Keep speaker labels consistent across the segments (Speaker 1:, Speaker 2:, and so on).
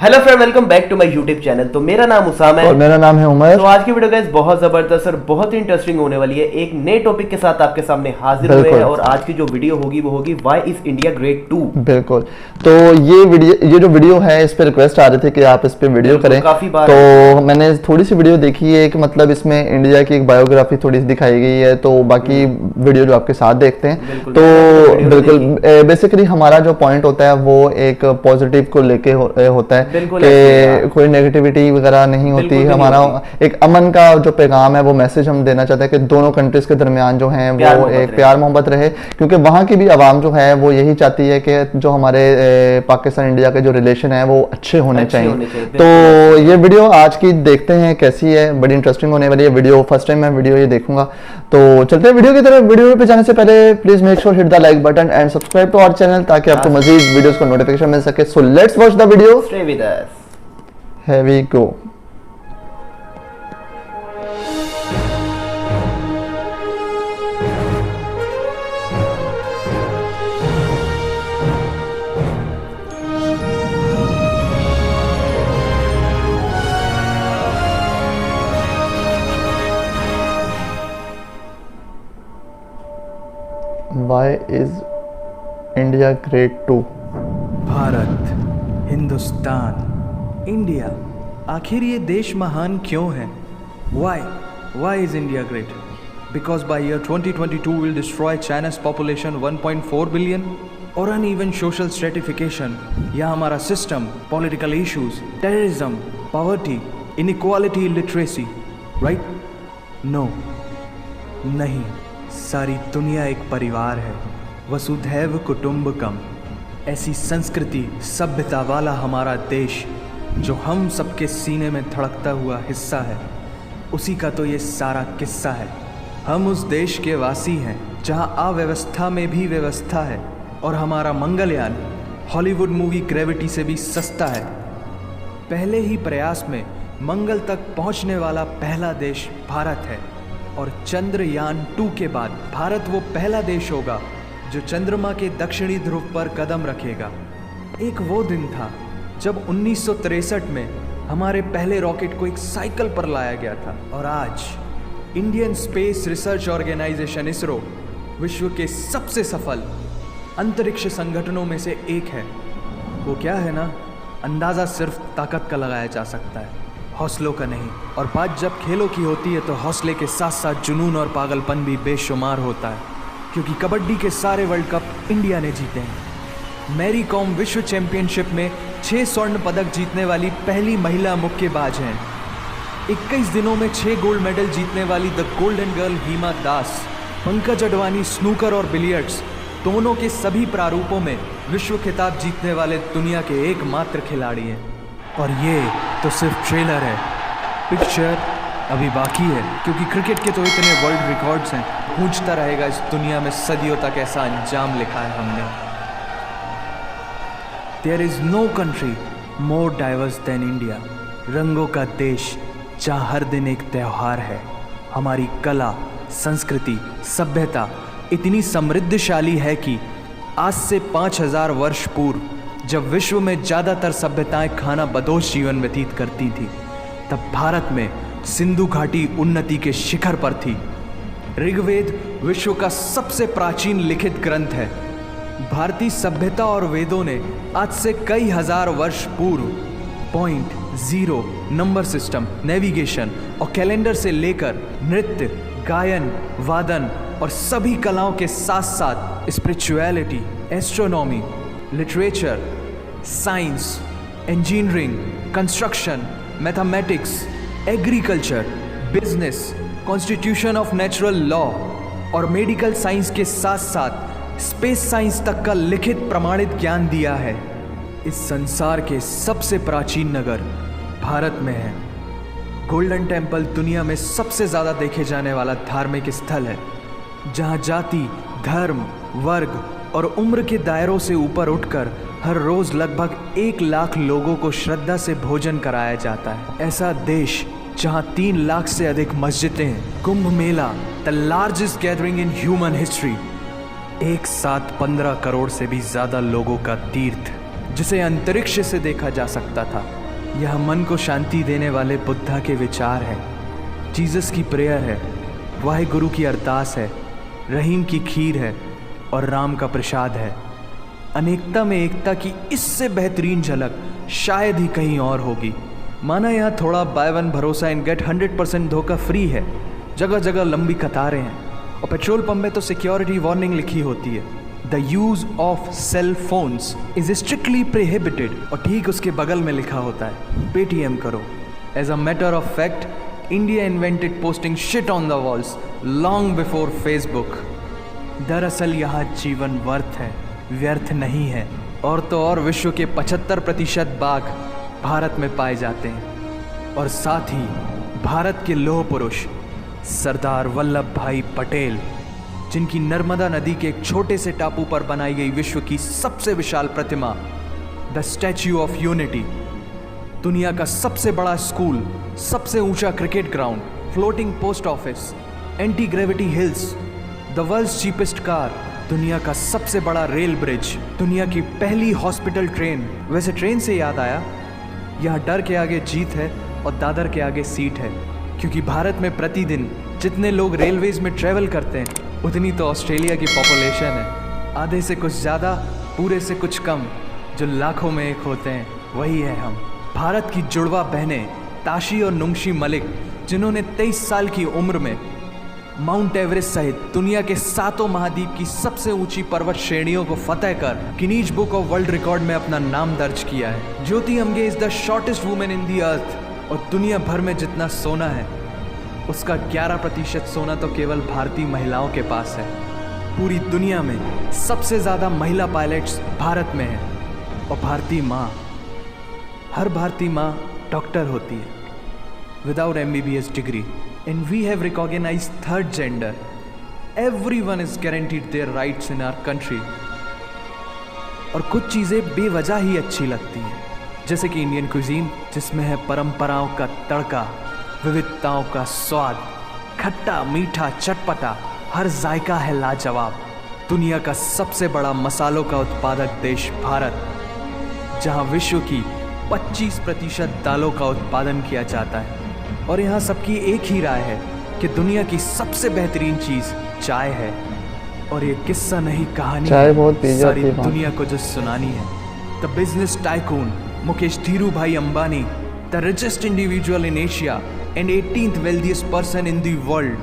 Speaker 1: Hello friend, welcome back to my YouTube channel. तो मेरा नाम उसाम है
Speaker 2: और मेरा नाम है उमर।
Speaker 1: तो आज की वीडियो गाइस बहुत जबरदस्त और बहुत ही इंटरेस्टिंग होने वाली है। एक नए टॉपिक के साथ आपके सामने हाजिर हुए हैं और आज की जो वीडियो होगी वो होगी व्हाई इज इंडिया ग्रेट 2।
Speaker 2: बिल्कुल। तो ये जो वीडियो है इस पे रिक्वेस्ट आ रहे थे कि आप इस पे वीडियो करें।
Speaker 1: काफी बार
Speaker 2: तो मैंने थोड़ी सी वीडियो देखी है कि मतलब इसमें इंडिया की एक बायोग्राफी थोड़ी सी दिखाई गई है। तो बाकी वीडियो जो आपके साथ देखते हैं तो बिल्कुल बेसिकली हमारा जो पॉइंट होता है वो एक पॉजिटिव को लेके होता है कि कोई नेगेटिविटी वगैरह नहीं होती। हमारा एक अमन का जो पैगाम है वो मैसेज हम देना चाहते हैं कि दोनों कंट्रीज के दरमियान जो है वो एक प्यार मोहब्बत रहे, क्योंकि वहाँ की भी आवाम जो है वो यही चाहती है कि जो हमारे पाकिस्तान इंडिया के जो रिलेशन है वो अच्छे होने चाहिए। तो ये वीडियो आज की देखते हैं कैसी है, बड़ी इंटरेस्टिंग होने वाली है वीडियो। फर्स्ट टाइम मैं वीडियो ये देखूंगा। तो चलते हैं वीडियो की तरफ। वीडियो पे जाने से पहले please make sure hit the like button and subscribe to our channel ताकि आपको मजीद वीडियोस का नोटिफिकेशन मिल सके। So let's watch the video.
Speaker 1: Stay with us.
Speaker 2: Here we go. Why is India great too?
Speaker 3: Bharat, Hindustan, India, आखिर ये देश महान क्यों है? Why is India great? Because by year 2022 we'll destroy China's population 1.4 billion, or uneven social stratification, या हमारा system, political issues, terrorism, poverty, inequality, illiteracy, right? No, नहीं, सारी दुनिया एक परिवार है, वसुधैव कुटुंबकम। ऐसी संस्कृति सभ्यता वाला हमारा देश जो हम सबके सीने में धड़कता हुआ हिस्सा है, उसी का तो ये सारा किस्सा है। हम उस देश के वासी हैं जहां अव्यवस्था में भी व्यवस्था है, और हमारा मंगलयान हॉलीवुड मूवी ग्रेविटी से भी सस्ता है। पहले ही प्रयास में मंगल तक पहुंचने वाला पहला देश भारत है, और चंद्रयान 2 के बाद भारत वो पहला देश होगा जो चंद्रमा के दक्षिणी ध्रुव पर कदम रखेगा। एक वो दिन था जब 1963 में हमारे पहले रॉकेट को एक साइकिल पर लाया गया था, और आज Indian space research organisation ISRO विश्व के सबसे सफल अंतरिक्ष संगठनों में से एक है। वो क्या है ना, अंदाज़ा सिर्फ ताकत का लगाया जा सकता है, हौसलों का नहीं। और बात जब खेलों की होती है तो हौसले के साथ साथ जुनून और पागलपन भी बेशुमार होता है, क्योंकि कबड्डी के सारे वर्ल्ड कप इंडिया ने जीते हैं। मैरी कॉम विश्व चैंपियनशिप में 6 स्वर्ण पदक जीतने वाली पहली महिला मुक्केबाज हैं। 21 दिनों में 6 गोल्ड मेडल जीतने वाली the golden girl Hima Das. Pankaj Advani snooker और बिलियर्ड्स दोनों के सभी प्रारूपों में विश्व खिताब जीतने वाले दुनिया के एकमात्र खिलाड़ी हैं। और ये तो सिर्फ ट्रेलर है, पिक्चर अभी बाकी है, क्योंकि क्रिकेट के तो इतने वर्ल्ड रिकॉर्ड्स हैं, गूंजता रहेगा इस दुनिया में सदियों तक ऐसा अंजाम लिखा है हमने। There is no country more diverse than India. रंगों का देश जहाँ हर दिन एक त्यौहार है। हमारी कला, संस्कृति, सभ्यता इतनी समृद्धशाली है कि आज से 5000 वर्ष पूर्व जब विश्व में ज़्यादातर सभ्यताएं खाना बदोश जीवन व्यतीत करती थी, तब भारत में सिंधु घाटी उन्नति के शिखर पर थी। ऋग्वेद विश्व का सबसे प्राचीन लिखित ग्रंथ है। भारतीय सभ्यता और वेदों ने आज से कई हजार वर्ष पूर्व point, zero, number system, navigation और कैलेंडर से लेकर नृत्य, गायन, वादन और सभी कलाओं के साथ साथ spirituality, astronomy, literature, science, engineering, construction, mathematics, agriculture, business, constitution of natural law और मेडिकल साइंस के साथ साथ स्पेस साइंस तक का लिखित प्रमाणित ज्ञान दिया है। इस संसार के सबसे प्राचीन नगर भारत में है। गोल्डन टेम्पल दुनिया में सबसे ज़्यादा देखे जाने वाला धार्मिक स्थल है, जहाँ जाति, धर्म, वर्ग और उम्र के दायरों से ऊपर उठकर हर रोज़ लगभग 1 लाख लोगों को श्रद्धा से भोजन कराया जाता है। ऐसा देश जहाँ 3 लाख से अधिक मस्जिदें हैं। Kumbh Mela, the largest gathering in human history, एक साथ 15 करोड़ से भी ज़्यादा लोगों का तीर्थ। जिसे अंतरिक्ष से देखा जा सकता था। यह मन को शांति देने वाले बुद्धा के विचार है, जीसस की प्रेयर है, वाहे गुरु की अरदास है, रहीम की खीर है और राम का प्रसाद है। अनेकता में एकता की इससे बेहतरीन झलक शायद ही कहीं और होगी। माना यहाँ थोड़ा बाय वन भरोसा एंड गेट 100% धोखा फ्री है, जगह जगह लंबी कतारें हैं और पेट्रोल पंप में तो सिक्योरिटी वार्निंग लिखी होती है, the use of cell phones is strictly prohibited, और ठीक उसके बगल में लिखा होता है पेटीएम करो। As a matter of fact, India invented posting shit on the walls long before Facebook. दरअसल यहाँ जीवन वर्थ है, व्यर्थ नहीं है। और तो और विश्व के 75% बाघ भारत में पाए जाते हैं, और साथ ही भारत के लौह पुरुष सरदार वल्लभ भाई पटेल, जिनकी नर्मदा नदी के एक छोटे से टापू पर बनाई गई विश्व की सबसे विशाल प्रतिमा द स्टैच्यू ऑफ यूनिटी, दुनिया का सबसे बड़ा स्कूल, सबसे ऊंचा cricket ground, floating post office, anti gravity hills, the world's cheapest car, दुनिया का सबसे बड़ा रेल ब्रिज, दुनिया की पहली हॉस्पिटल ट्रेन। वैसे ट्रेन से याद आया, यहाँ डर के आगे जीत है और दादर के आगे सीट है, क्योंकि भारत में प्रतिदिन जितने लोग रेलवेज में ट्रेवल करते हैं उतनी तो ऑस्ट्रेलिया की पॉपुलेशन है। आधे से कुछ ज़्यादा, पूरे से कुछ कम, जो लाखों में एक होते हैं वही है हम। भारत की जुड़वा बहनें ताशी और नुंगशी मलिक, जिन्होंने 23 साल की उम्र में माउंट एवरेस्ट सहित दुनिया के 7 महाद्वीप की सबसे ऊंची पर्वत श्रेणियों को फतेह कर Guinness book of world record में अपना नाम दर्ज किया है। Jyoti Amge is the shortest women in the earth, और दुनिया भर में जितना सोना है उसका 11% सोना तो केवल भारतीय महिलाओं के पास है। पूरी दुनिया में सबसे ज़्यादा महिला पायलट्स भारत में हैं, और भारतीय माँ, हर भारतीय माँ डॉक्टर होती है without MBBS degree. And we have recognized third gender. Everyone is guaranteed their rights in our country. और कुछ चीज़ें बेवजह ही अच्छी लगती हैं, जैसे कि इंडियन क्विजीन, जिसमें है परंपराओं का तड़का, विविधताओं का स्वाद, खट्टा मीठा चटपटा, हर जायका है लाजवाब। दुनिया का सबसे बड़ा मसालों का उत्पादक देश भारत, जहां विश्व की 25% दालों का उत्पादन किया जाता है, और यहाँ सबकी एक ही राय है कि दुनिया की सबसे बेहतरीन चीज़ चाय है। और ये किस्सा नहीं, कहानी
Speaker 2: चाय बहुत पी जाती
Speaker 3: सारी
Speaker 2: है
Speaker 3: दुनिया को जो सुनानी है। The business tycoon Mukesh Dhirubhai Ambani, the richest individual in Asia and 18th wealthiest person in the world,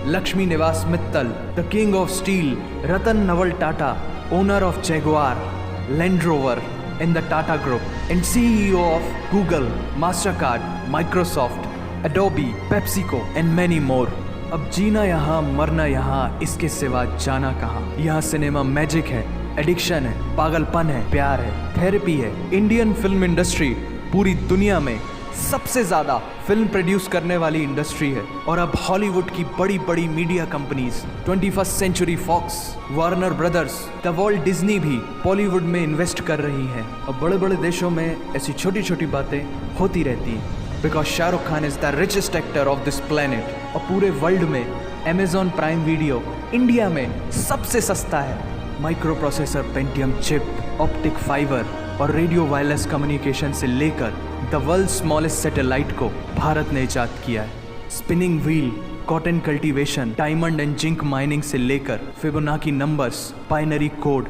Speaker 3: Lakshmi Niwas Mittal, the king of steel Ratan Naval Tata, owner of Jaguar, land rover in the Tata Group, and CEO of Google, Mastercard, Microsoft, Adobe, PepsiCo and many more. अब जीना यहाँ, मरना यहाँ, इसके सिवा जाना कहाँ। यहाँ cinema magic है, एडिक्शन है, पागलपन है, प्यार है, थेरेपी है। इंडियन फिल्म इंडस्ट्री पूरी दुनिया में सबसे ज़्यादा फिल्म प्रोड्यूस करने वाली इंडस्ट्री है। और अब हॉलीवुड की बड़ी बड़ी media companies, 21st century Fox, Warner Brothers, the Walt Disney भी बॉलीवुड में इन्वेस्ट कर रही हैं। और बड़े बड़े देशों में ऐसी छोटी छोटी बातें होती रहती हैं, because Shahrukh Khan is the richest actor of this planet. और पूरे वर्ल्ड में अमेजॉन प्राइम वीडियो इंडिया में सबसे सस्ता है। Micro processor, Pentium chip, optic fibre और रेडियो वायरलेस कम्युनिकेशन से लेकर द वर्ल्ड स्मॉलेस्ट सैटेलाइट को भारत ने इजाद किया है। Spinning wheel, cotton cultivation, diamond and zinc mining से लेकर फिबोनाची नंबर्स, बाइनरी कोड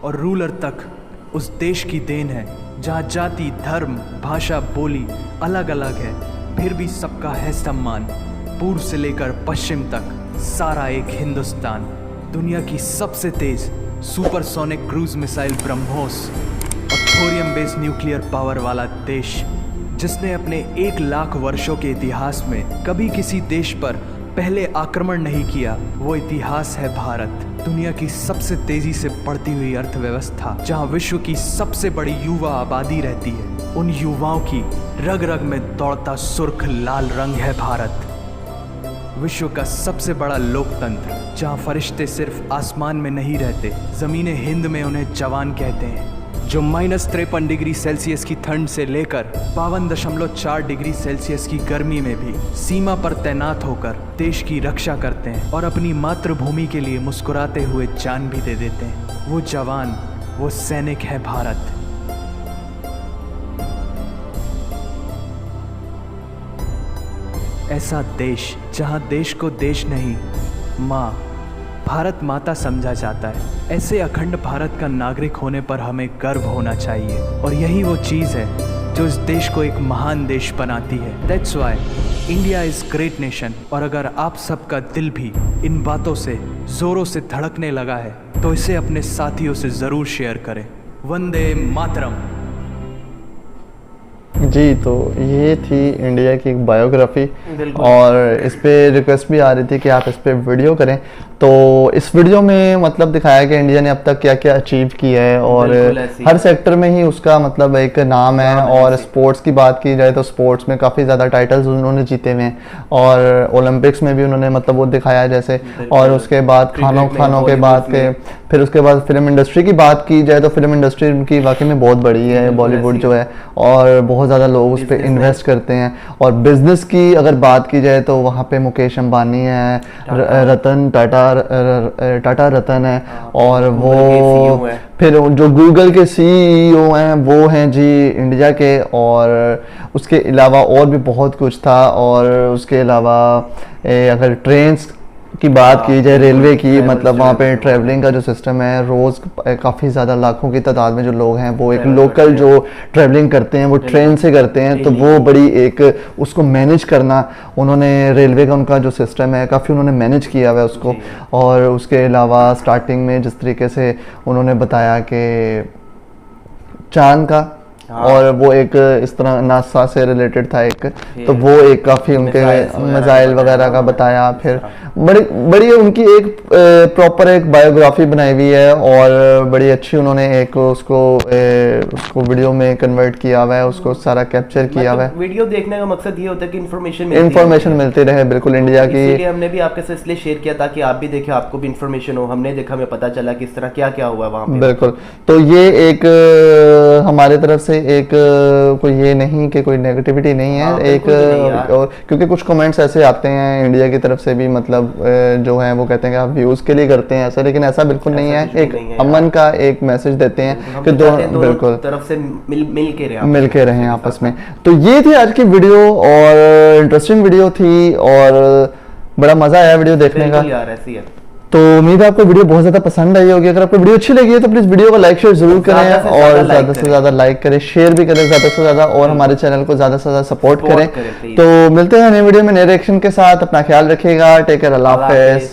Speaker 3: और रूलर तक उस देश की देन है, जहाँ जाति, धर्म, भाषा, बोली अलग अलग है, फिर भी सबका है सम्मान। पूर्व से लेकर पश्चिम तक सारा एक हिंदुस्तान। दुनिया की सबसे तेज सुपरसोनिक क्रूज मिसाइल ब्रह्मोस और थोरियम बेस्ड न्यूक्लियर पावर वाला देश, जिसने अपने 1 लाख वर्षों के इतिहास में कभी किसी देश पर पहले आक्रमण नहीं किया, वो इतिहास है भारत। दुनिया की सबसे तेजी से बढ़ती हुई अर्थव्यवस्था, जहां विश्व की सबसे बड़ी युवा आबादी रहती है, उन युवाओं की रग रग में दौड़ता सुर्ख लाल रंग है भारत। विश्व का सबसे बड़ा लोकतंत्र, जहां फरिश्ते सिर्फ आसमान में नहीं रहते, जमीने हिंद में उन्हें जवान कहते हैं, जो -53 डिग्री सेल्सियस की ठंड से लेकर 52.4 डिग्री सेल्सियस की गर्मी में भी सीमा पर तैनात होकर देश की रक्षा करते हैं और अपनी मातृभूमि के लिए मुस्कुराते हुए जान भी दे देते हैं। वो जवान, वो सैनिक है भारत। ऐसा देश जहां देश को देश नहीं, माँ, भारत माता समझा जाता है। ऐसे अखंड भारत का नागरिक होने पर हमें गर्व होना चाहिए, और यही वो चीज़ है जो इस देश को एक महान देश बनाती है। That's why India is great nation. और अगर आप सबका दिल भी इन बातों से ज़ोरों से धड़कने लगा है तो इसे अपने साथियों से ज़रूर शेयर करें। वंदे मातरम।
Speaker 2: जी, तो ये थी इंडिया की एक बायोग्राफी, और इस पे रिक्वेस्ट भी आ रही थी कि आप इस पे वीडियो करें। तो इस वीडियो में मतलब दिखाया कि इंडिया ने अब तक क्या क्या अचीव किया है, और हर सेक्टर में ही उसका मतलब एक नाम है। और स्पोर्ट्स की बात की जाए तो स्पोर्ट्स में काफ़ी ज़्यादा टाइटल्स उन्होंने जीते हुए हैं, और ओलंपिक्स में भी उन्होंने मतलब वो दिखाया जैसे। और उसके बाद खानों के बाद के फिर उसके बाद फिल्म इंडस्ट्री की बात की जाए तो फिल्म इंडस्ट्री उनकी वाकई में बहुत बड़ी है, बॉलीवुड जो है, और बहुत ज़्यादा लोग उस पर इन्वेस्ट करते हैं। और बिजनेस की अगर बात की जाए तो वहाँ पे मुकेश अंबानी है, रतन टाटा रतन है, और वो फिर जो गूगल के सीईओ हैं वो हैं जी इंडिया के। और उसके अलावा और भी बहुत कुछ था। और उसके अलावा अगर ट्रेन्स की बात की जाए, रेलवे की, मतलब वहाँ पे ट्रैवलिंग का जो सिस्टम है, रोज़ काफ़ी ज़्यादा लाखों की तादाद में जो लोग हैं वो एक लोकल जो ट्रैवलिंग करते हैं वो ट्रेन से करते हैं। तो वो बड़ी एक उसको मैनेज करना, उन्होंने रेलवे का उनका जो सिस्टम है काफ़ी उन्होंने मैनेज किया हुआ है उसको। और उसके अलावा स्टार्टिंग में जिस तरीके से उन्होंने बताया कि चांद का, और वो एक इस तरह नासा से रिलेटेड था एक, तो वो एक काफ़ी उनके मिसाइल वगैरह का बताया। फिर बड़ी उनकी एक प्रॉपर एक बायोग्राफी बनाई हुई है, और बड़ी अच्छी उन्होंने एक उसको वीडियो में कन्वर्ट किया हुआ है, उसको सारा कैप्चर किया हुआ है।
Speaker 1: वीडियो देखने का मकसद ये होता है कि
Speaker 2: इन्फॉर्मेशन मिलती रहे, बिल्कुल इंडिया की।
Speaker 1: इसलिए हमने भी आपके साथ इसलिए शेयर किया ताकि आप भी देखें, आपको भी इन्फॉर्मेशन हो। हमने देखा, हमें पता चला कि इस तरह क्या क्या हुआ वहाँ पे।
Speaker 2: बिल्कुल, तो ये एक हमारे तरफ से एक कोई ये नहीं कि कोई नेगेटिविटी नहीं है, एक और क्योंकि कुछ कमेंट्स ऐसे आते हैं इंडिया की तरफ से भी, मतलब जो है वो कहते हैं कि आप व्यूज के लिए करते हैं ऐसा, लेकिन ऐसा बिल्कुल नहीं है। एक अमन का एक मैसेज देते हैं कि दोनों बिल्कुल
Speaker 1: तरफ से मिल के
Speaker 2: रहें आपस में। तो ये थी आज की वीडियो, और इंटरेस्टिंग वीडियो थी, और बड़ा मजा आया वीडियो देखने का
Speaker 1: यार, ऐसी है।
Speaker 2: तो उम्मीद है आपको वीडियो बहुत ज्यादा पसंद आई होगी। अगर आपको वीडियो अच्छी लगी है तो प्लीज वीडियो को लाइक शेयर जरूर करें, और ज्यादा से ज्यादा लाइक करें, शेयर भी करें ज्यादा से ज्यादा, और हमारे चैनल को ज्यादा से ज्यादा सपोर्ट करें। तो मिलते हैं नए वीडियो में नए रिएक्शन के साथ। अपना ख्याल रखिएगा। टेक केयर, अल्लाह हाफिज़।